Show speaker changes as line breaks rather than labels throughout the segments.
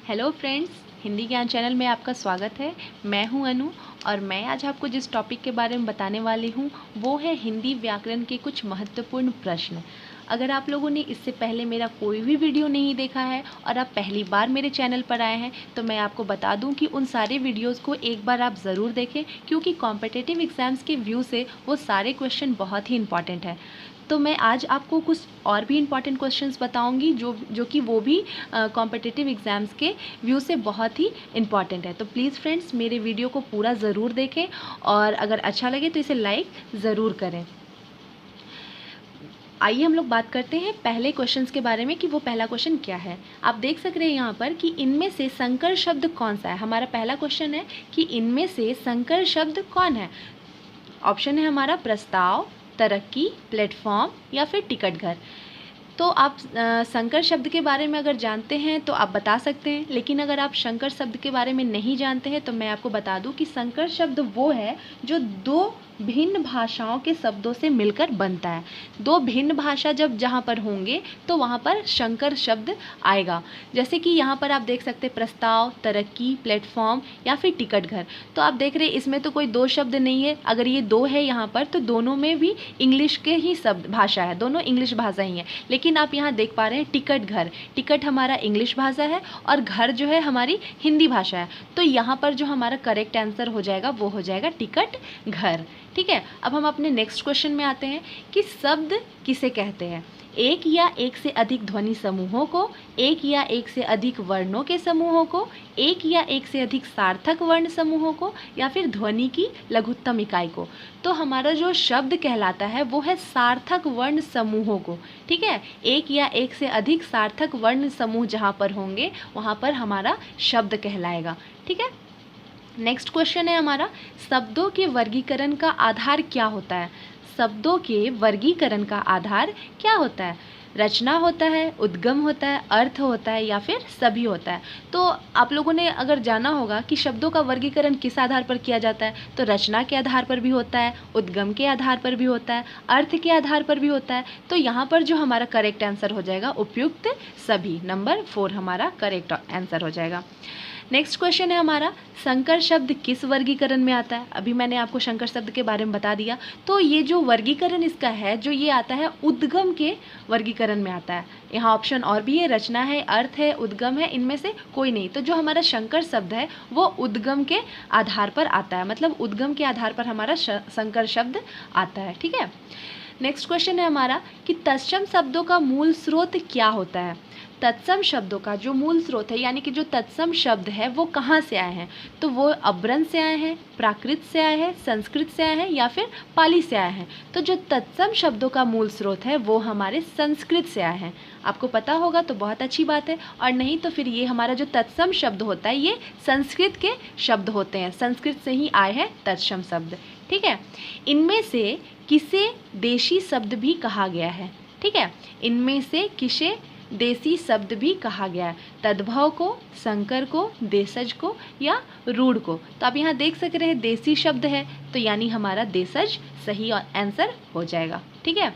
Hello friends, Hindi ज्ञान channel में आपका स्वागत है। मैं हूं अनु और मैं आज आपको जिस टॉपिक के बारे में बताने वाली हूं वो है हिंदी व्याकरण के कुछ महत्वपूर्ण प्रश्न। अगर आप लोगों ने इससे पहले मेरा कोई भी वीडियो नहीं देखा है और आप पहली बार मेरे चैनल पर आए हैं तो मैं आपको बता दूं कि उन सारे वीडियोस को एक बार आप ज़रूर देखें, क्योंकि कॉम्पिटिटिव एग्ज़ाम्स के व्यू से वो सारे क्वेश्चन बहुत ही इंपॉर्टेंट है। तो मैं आज आपको कुछ और भी इम्पॉर्टेंट क्वेश्चंस बताऊंगी जो कि वो भी कॉम्पिटिटिव एग्ज़ाम्स के व्यू से बहुत ही इम्पॉर्टेंट है। तो प्लीज़ फ्रेंड्स मेरे वीडियो को पूरा ज़रूर देखें और अगर अच्छा लगे तो इसे लाइक ज़रूर करें। आइए हम लोग बात करते हैं पहले क्वेश्चंस के बारे में कि वो पहला क्वेश्चन क्या है। आप देख सक रहे हैं यहाँ पर कि इनमें से संकर शब्द कौन सा है। हमारा पहला क्वेश्चन है कि इनमें से संकर शब्द कौन है। ऑप्शन है हमारा प्रस्ताव, तरक्की, प्लेटफॉर्म या फिर टिकट घर। तो आप संकर शब्द के बारे में अगर जानते हैं तो आप बता सकते हैं, लेकिन अगर आप संकर शब्द के बारे में नहीं जानते हैं तो मैं आपको बता दूं कि संकर शब्द वो है जो दो भिन्न भाषाओं के शब्दों से मिलकर बनता है। दो भिन्न भाषा जब जहाँ पर होंगे तो वहाँ पर संकर शब्द आएगा। जैसे कि यहाँ पर आप देख सकते हैं प्रस्ताव, तरक्की, प्लेटफॉर्म या फिर टिकट घर। तो आप देख रहे हैं इसमें तो कोई दो शब्द नहीं है। अगर ये दो है यहाँ पर तो दोनों में भी इंग्लिश के ही शब्द भाषा है, दोनों इंग्लिश भाषा ही है। लेकिन आप यहाँ देख पा रहे हैं टिकट घर, टिकट हमारा इंग्लिश भाषा है और घर जो है हमारी हिंदी भाषा है। तो यहाँ पर जो हमारा करेक्ट आंसर हो जाएगा वो हो जाएगा टिकट घर। ठीक है, अब हम अपने नेक्स्ट क्वेश्चन में आते हैं कि शब्द किसे कहते हैं। एक या एक से अधिक ध्वनि समूहों को, एक या एक से अधिक वर्णों के समूहों को, एक या एक से अधिक सार्थक वर्ण समूहों को या फिर ध्वनि की लघुत्तम इकाई को। तो हमारा जो शब्द कहलाता है वो है सार्थक वर्ण समूहों को। ठीक है, एक या एक से अधिक सार्थक वर्ण समूह जहाँ पर होंगे वहाँ पर हमारा शब्द कहलाएगा। ठीक है, नेक्स्ट क्वेश्चन है हमारा, शब्दों के वर्गीकरण का आधार क्या होता है। शब्दों के वर्गीकरण का आधार क्या होता है। रचना होता है, उद्गम होता है, अर्थ होता है या फिर सभी होता है। तो आप लोगों ने अगर जाना होगा कि शब्दों का वर्गीकरण किस आधार पर किया जाता है, तो रचना के आधार पर भी होता है, उद्गम के आधार पर भी होता है, अर्थ के आधार पर भी होता है। तो यहाँ पर जो हमारा करेक्ट आंसर हो जाएगा उपयुक्त सभी, नंबर 4 हमारा करेक्ट आंसर हो जाएगा। नेक्स्ट क्वेश्चन है हमारा, संकर शब्द किस वर्गीकरण में आता है। अभी मैंने आपको संकर शब्द के बारे में बता दिया। तो ये जो वर्गीकरण इसका है जो ये आता है उद्गम के वर्गीकरण में आता है। यहाँ ऑप्शन और भी है, रचना है, अर्थ है, उद्गम है, इनमें से कोई नहीं। तो जो हमारा संकर शब्द है वो उद्गम के आधार पर आता है, मतलब उद्गम के आधार पर हमारा संकर शब्द आता है। ठीक है, नेक्स्ट क्वेश्चन है हमारा कि तत्सम शब्दों का मूल स्रोत क्या होता है। तत्सम शब्दों का जो मूल स्रोत है यानी कि जो तत्सम शब्द है वो कहाँ से आए हैं। तो वो अभ्रंश से आए हैं, प्राकृत से आए हैं, संस्कृत से आए हैं या फिर पाली से आए हैं। तो जो तत्सम शब्दों का मूल स्रोत है वो हमारे संस्कृत से आए हैं। आपको पता होगा तो बहुत अच्छी बात है, और नहीं तो फिर ये हमारा जो तत्सम शब्द होता है ये संस्कृत के शब्द होते हैं, संस्कृत से ही आए हैं तत्सम शब्द। ठीक है, इनमें से किसे देशी शब्द भी कहा गया है। ठीक है, इनमें से किसे देसी शब्द भी कहा गया है। तद्भव को, संकर को, देशज को या रूढ़ को। तो आप यहाँ देख सक रहे हैं देसी शब्द है तो यानी हमारा देशज सही आंसर हो जाएगा। ठीक है,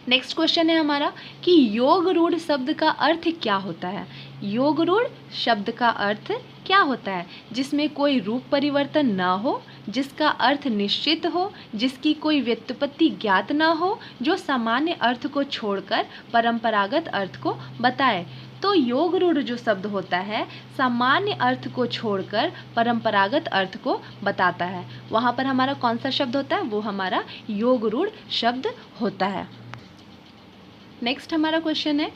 नेक्स्ट क्वेश्चन है हमारा कि योग रूढ़ शब्द का अर्थ क्या होता है। योग रूढ़ शब्द का अर्थ क्या होता है। जिसमें कोई रूप परिवर्तन ना हो, जिसका अर्थ निश्चित हो, जिसकी कोई व्युत्पत्ति ज्ञात ना हो, जो सामान्य अर्थ को छोड़कर परंपरागत अर्थ को बताए। तो योग रूढ़ जो शब्द होता है सामान्य अर्थ को छोड़कर परंपरागत अर्थ को बताता है। वहाँ पर हमारा कौन सा शब्द होता है, वो हमारा योग रूढ़ शब्द होता है। नेक्स्ट हमारा क्वेश्चन है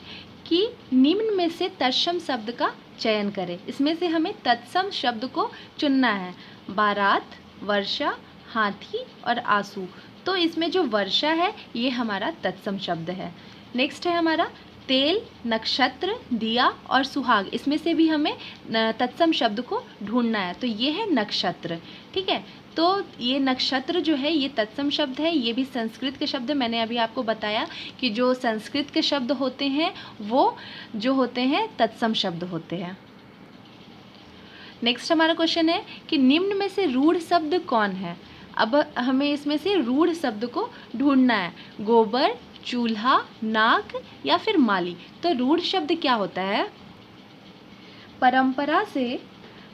कि निम्न में से तत्सम शब्द का चयन करें। इसमें से हमें तत्सम शब्द को चुनना है। बारात, वर्षा, हाथी और आंसू। तो इसमें जो वर्षा है ये हमारा तत्सम शब्द है। नेक्स्ट है हमारा तेल, नक्षत्र, दिया और सुहाग। इसमें से भी हमें तत्सम शब्द को ढूंढना है। तो ये है नक्षत्र। ठीक है, तो ये नक्षत्र जो है ये तत्सम शब्द है। ये भी संस्कृत के शब्द, मैंने अभी आपको बताया कि जो संस्कृत के शब्द होते हैं वो जो होते हैं तत्सम शब्द होते हैं। नेक्स्ट हमारा क्वेश्चन है कि निम्न में से रूढ़ शब्द कौन है। अब हमें इसमें से रूढ़ शब्द को ढूंढना है। गोबर, चूल्हा, नाक या फिर माली। तो रूढ़ शब्द क्या होता है, परंपरा से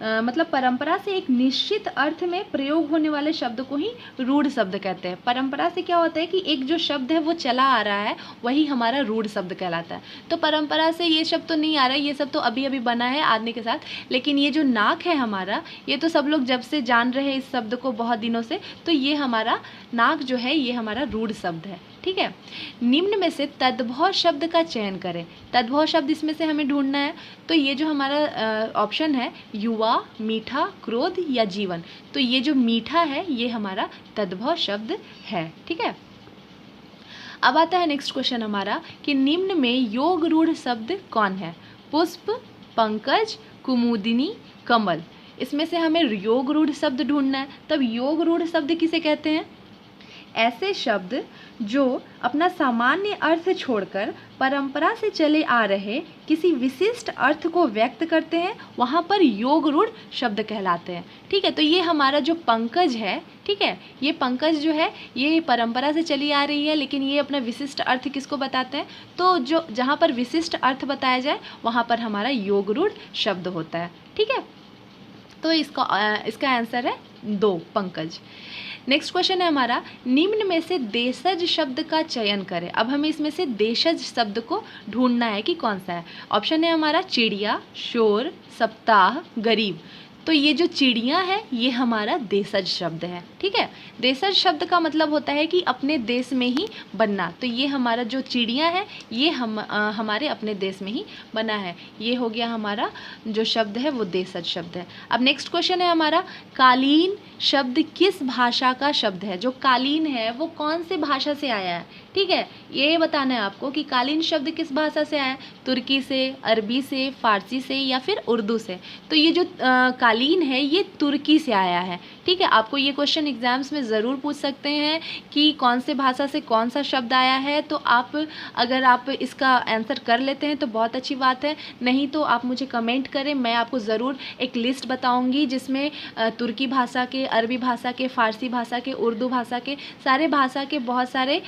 मतलब परंपरा से एक निश्चित अर्थ में प्रयोग होने वाले शब्द को ही रूढ़ शब्द कहते हैं। परंपरा से क्या होता है कि एक जो शब्द है वो चला आ रहा है, वही हमारा रूढ़ शब्द कहलाता है। तो परंपरा से ये शब्द तो नहीं आ रहा है, ये सब तो अभी अभी बना है आने के साथ, लेकिन ये जो नाक है हमारा, ये तो सब लोग जब से जान रहे हैं इस शब्द को बहुत दिनों से, तो ये हमारा नाक जो है ये हमारा रूढ़ शब्द है। ठीक है, निम्न में से तद्भव शब्द का चयन करें। तद्भव शब्द इसमें से हमें ढूंढना है। तो ये जो हमारा ऑप्शन है युवा, मीठा, क्रोध या जीवन, तो ये जो मीठा है ये हमारा तद्भव शब्द है। ठीक है, अब आता है नेक्स्ट क्वेश्चन हमारा कि निम्न में योग रूढ़ शब्द कौन है? पुष्प, पंकज, कुमुदिनी, कमल। इसमें से हमें योग रूढ़ शब्द ढूंढना है। तब योग रूढ़ शब्द किसे कहते हैं? ऐसे शब्द जो अपना सामान्य अर्थ छोड़कर परंपरा से चले आ रहे किसी विशिष्ट अर्थ को व्यक्त करते हैं, वहाँ पर योग रूढ़ शब्द कहलाते हैं। ठीक है, तो ये हमारा जो पंकज है, ठीक है, ये पंकज जो है ये परंपरा से चली आ रही है, लेकिन ये अपना विशिष्ट अर्थ किसको बताते हैं? तो जो जहाँ पर विशिष्ट अर्थ बताया जाए वहाँ पर हमारा योग रूढ़ शब्द होता है। ठीक है, तो इसका आंसर है 2, पंकज। नेक्स्ट क्वेश्चन है हमारा, निम्न में से देशज शब्द का चयन करें। अब हमें इसमें से देशज शब्द को ढूंढना है कि कौन सा है। ऑप्शन है हमारा चिड़िया, शोर, सप्ताह, गरीब। तो ये जो चिड़िया है ये हमारा देशज शब्द है। ठीक है, देशज शब्द का मतलब होता है कि अपने देश में ही बनना। तो ये हमारा जो चिड़िया है ये हमारे अपने देश में ही बना है। ये हो गया हमारा जो शब्द है वो देशज शब्द है। अब नेक्स्ट क्वेश्चन है हमारा, कालीन शब्द किस भाषा का शब्द है? जो कालीन है वो कौन से भाषा से आया है? ठीक है, ये बताना है आपको कि कालीन शब्द किस भाषा से आया है। तुर्की से, अरबी से, फारसी से या फिर उर्दू से। तो ये जो कालीन है ये तुर्की से आया है। ठीक है, आपको ये क्वेश्चन एग्जाम्स में ज़रूर पूछ सकते हैं कि कौन से भाषा से कौन सा शब्द आया है। तो अगर आप इसका आंसर कर लेते हैं तो बहुत अच्छी बात है, नहीं तो आप मुझे कमेंट करें, मैं आपको ज़रूर एक लिस्ट बताऊंगी जिसमें तुर्की भाषा के, अरबी भाषा के, फारसी भाषा के, उर्दू भाषा के, सारे भाषा के बहुत सारे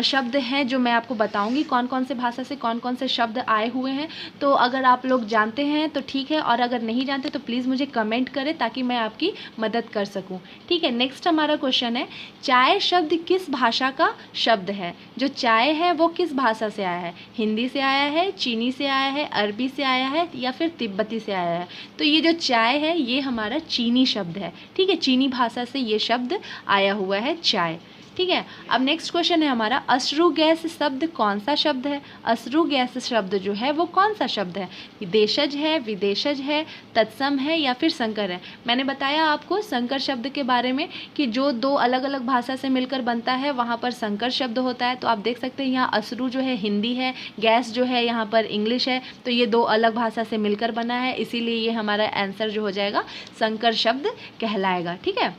शब्द हैं जो मैं आपको बताऊंगी कौन कौन से भाषा से कौन कौन से शब्द आए हुए हैं। तो अगर आप लोग जानते हैं तो ठीक है, और अगर नहीं जानते तो प्लीज़ मुझे कमेंट करें ताकि मैं आपकी मदद कर सकूं। ठीक है, नेक्स्ट हमारा क्वेश्चन है, चाय शब्द किस भाषा का शब्द है? जो चाय है वो किस भाषा से आया है? हिंदी से आया है, चीनी से आया है, अरबी से आया है या फिर तिब्बती से आया है? तो ये जो चाय है ये हमारा चीनी शब्द है। ठीक है, चीनी भाषा से ये शब्द आया हुआ है चाय। ठीक है, अब नेक्स्ट क्वेश्चन है हमारा, अश्रु गैस शब्द कौन सा शब्द है? अश्रु गैस शब्द जो है वो कौन सा शब्द है? देशज है, विदेशज है, तत्सम है या फिर संकर है? मैंने बताया आपको संकर शब्द के बारे में कि जो 2 अलग अलग भाषा से मिलकर बनता है वहाँ पर संकर शब्द होता है। तो आप देख सकते हैं यहाँ अश्रु जो है हिंदी है, गैस जो है यहाँ पर इंग्लिश है, तो ये 2 अलग भाषा से मिलकर बना है, इसीलिए ये हमारा आंसर जो हो जाएगा संकर शब्द कहलाएगा। ठीक है,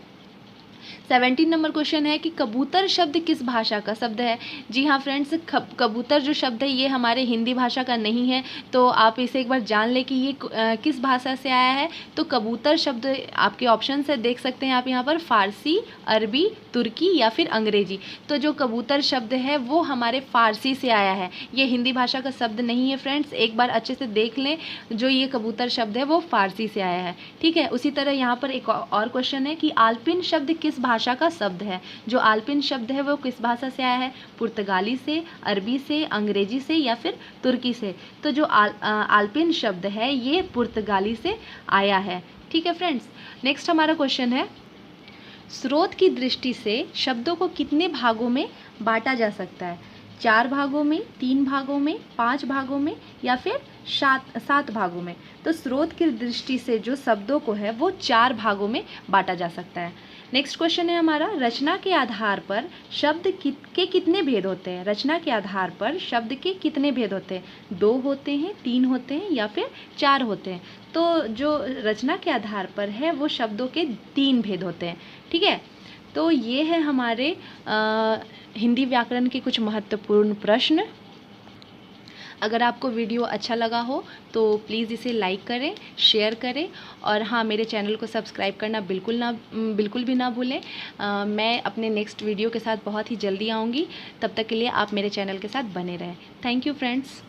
17 नंबर क्वेश्चन है कि कबूतर शब्द किस भाषा का शब्द है? जी हाँ फ्रेंड्स, कबूतर जो शब्द है ये हमारे हिंदी भाषा का नहीं है, तो आप इसे एक बार जान लें कि ये किस भाषा से आया है। तो कबूतर शब्द आपके ऑप्शन से देख सकते हैं आप यहाँ पर, फारसी, अरबी, तुर्की या फिर अंग्रेजी। तो जो कबूतर शब्द है वो हमारे फारसी से आया है, ये हिंदी भाषा का शब्द नहीं है फ्रेंड्स, एक बार अच्छे से देख लें। जो ये कबूतर शब्द है वो फारसी से आया है। ठीक है, उसी तरह यहाँ पर एक और क्वेश्चन है कि आल्पिन शब्द किस भाषा का शब्द है? जो आल्पिन शब्द है वो किस भाषा से आया है? पुर्तगाली से, अरबी से, अंग्रेजी से या फिर तुर्की से? तो जो आल्पिन शब्द है ये पुर्तगाली से आया है। ठीक है फ्रेंड्स, नेक्स्ट हमारा क्वेश्चन है, स्रोत की दृष्टि से शब्दों को कितने भागों में बांटा जा सकता है? 4 भागों में, 3 भागों में, 5 भागों में या फिर 7 भागों में? तो स्रोत की दृष्टि से जो शब्दों को है वो 4 भागों में बांटा जा सकता है। नेक्स्ट क्वेश्चन है हमारा, रचना के आधार पर शब्द के कितने भेद होते हैं? रचना के आधार पर शब्द के कितने भेद होते हैं? 2 होते हैं, 3 होते हैं या फिर 4 होते हैं? तो जो रचना के आधार पर है वो शब्दों के 3 भेद होते हैं। ठीक है, तो ये है हमारे हिंदी व्याकरण के कुछ महत्वपूर्ण प्रश्न। अगर आपको वीडियो अच्छा लगा हो तो प्लीज़ इसे लाइक करें, शेयर करें और हाँ, मेरे चैनल को सब्सक्राइब करना बिल्कुल भी ना भूलें। मैं अपने नेक्स्ट वीडियो के साथ बहुत ही जल्दी आऊँगी, तब तक के लिए आप मेरे चैनल के साथ बने रहें। Thank you friends.